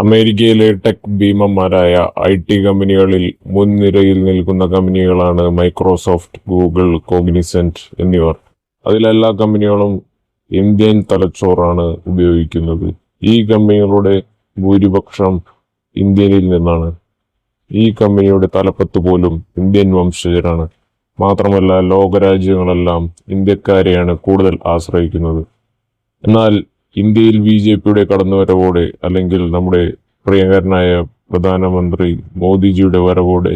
അമേരിക്കയിലെ tech ഭീമന്മാരായ IT. കമ്പനികളിൽ മുൻനിരയിൽ നിൽക്കുന്ന കമ്പനികളാണ് മൈക്രോസോഫ്റ്റ്, ഗൂഗിൾ, കോഗ്നിസന്റ് എന്നിവർ. അതിലെല്ലാ കമ്പനികളും ഇന്ത്യൻ തലച്ചോറാണ് ഉപയോഗിക്കുന്നത്. ഈ കമ്പനികളുടെ ഭൂരിപക്ഷം ഇന്ത്യയിൽ നിന്നാണ്. ഈ കമ്പനിയുടെ തലപ്പത്ത് പോലും ഇന്ത്യൻ വംശജരാണ്. മാത്രമല്ല ലോകരാജ്യങ്ങളെല്ലാം ഇന്ത്യക്കാരെയാണ് കൂടുതൽ ആശ്രയിക്കുന്നത്. എന്നാൽ ഇന്ത്യയിൽ ബി.ജെ.പിയുടെ കടന്നുവരവോടെ, അല്ലെങ്കിൽ നമ്മുടെ പ്രിയങ്കരനായ പ്രധാനമന്ത്രി മോദിജിയുടെ വരവോടെ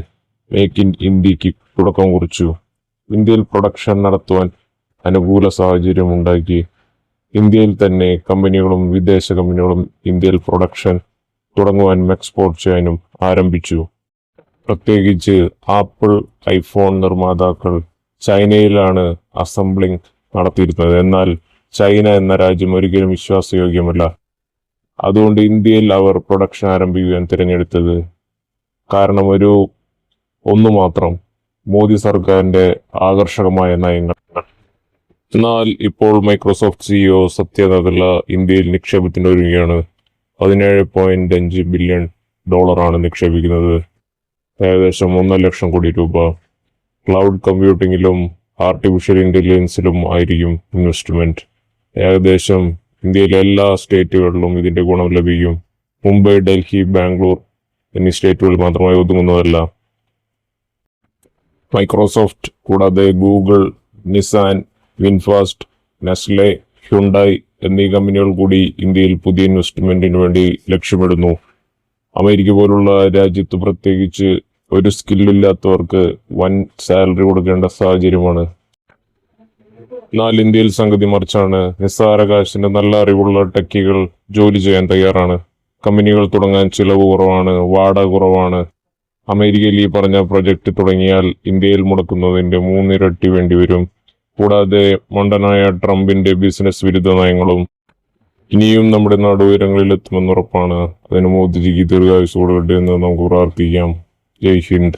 മേക്ക് ഇൻ ഇന്ത്യക്ക് തുടക്കം കുറിച്ചു. ഇന്ത്യയിൽ പ്രൊഡക്ഷൻ നടത്തുവാൻ അനുകൂല സാഹചര്യം ഉണ്ടാക്കി. ഇന്ത്യയിൽ തന്നെ കമ്പനികളും വിദേശ കമ്പനികളും ഇന്ത്യയിൽ പ്രൊഡക്ഷൻ തുടങ്ങുവാൻ എക്സ്പോർട്ട് ചെയ്യാനും ആരംഭിച്ചു. പ്രത്യേകിച്ച് ആപ്പിൾ ഐഫോൺ നിർമ്മാതാക്കൾ ചൈനയിലാണ് അസംബ്ലിംഗ് നടത്തിയിരുന്നത്. എന്നാൽ ചൈന എന്ന രാജ്യം ഒരിക്കലും വിശ്വാസയോഗ്യമല്ല. അതുകൊണ്ട് ഇന്ത്യയിൽ അവർ പ്രൊഡക്ഷൻ ആരംഭിക്കുവാൻ തിരഞ്ഞെടുത്തത് കാരണം ഒന്നു മാത്രം, മോദി സർക്കാരിന്റെ ആകർഷകമായ നയങ്ങൾ. എന്നാൽ ഇപ്പോൾ മൈക്രോസോഫ്റ്റ് സിഇഒ സത്യ നദല്ല ഇന്ത്യയിൽ നിക്ഷേപത്തിന് ഒരുങ്ങുകയാണ്. 17.5 ബില്യൺ ഡോളറാണ് നിക്ഷേപിക്കുന്നത്, ഏകദേശം 1 ലക്ഷം കോടി രൂപ. ക്ലൗഡ് കമ്പ്യൂട്ടിങ്ങിലും ആർട്ടിഫിഷ്യൽ ഇന്റലിജൻസിലും ആയിരിക്കും ഇൻവെസ്റ്റ്മെന്റ്. ഏകദേശം ഇന്ത്യയിലെ എല്ലാ സ്റ്റേറ്റുകളിലും ഇതിന്റെ ഗുണം ലഭിക്കും. മുംബൈ, ഡൽഹി, ബാംഗ്ലൂർ എന്നീ സ്റ്റേറ്റുകളിൽ മാത്രമായി ഒതുങ്ങുന്നതല്ല. മൈക്രോസോഫ്റ്റ് കൂടാതെ Google, Nissan, VinFast, Nestle, Hyundai എന്നീ കമ്പനികൾ കൂടി ഇന്ത്യയിൽ പുതിയ ഇൻവെസ്റ്റ്മെന്റിന് വേണ്ടി ലക്ഷ്യമിടുന്നു. അമേരിക്ക പോലുള്ള രാജ്യത്ത് പ്രത്യേകിച്ച് ഒരു സ്കില്ലില്ലാത്തവർക്ക് വൻ സാലറി കൊടുക്കേണ്ട സാഹചര്യമാണ്. എന്നാൽ ഇന്ത്യയിൽ സംഗതി മറിച്ചാണ്. നിസ്സാര കാശിന് നല്ല അറിവുള്ള ടെക്കികൾ ജോലി ചെയ്യാൻ തയ്യാറാണ്. കമ്പനികൾ തുടങ്ങാൻ ചിലവ് കുറവാണ്, വാടക കുറവാണ്. അമേരിക്കയിൽ ഈ പറഞ്ഞ പ്രൊജക്ട് തുടങ്ങിയാൽ ഇന്ത്യയിൽ മുടക്കുന്നതിന്റെ 3 ഇരട്ടി വേണ്ടിവരും. കൂടാതെ മണ്ടനായ ട്രംപിന്റെ ബിസിനസ് വിരുദ്ധ നയങ്ങളും. ഇനിയും നമ്മുടെ നാട് ഉയരങ്ങളിലെത്തുമെന്നുറപ്പാണ്. അതിന് മോദിജിക്ക് ദീർഘായുസ്സ് കൊടുക്കട്ടെ എന്ന് നമുക്ക് പ്രാർത്ഥിക്കാം. ജയ് ഹിന്ദ്.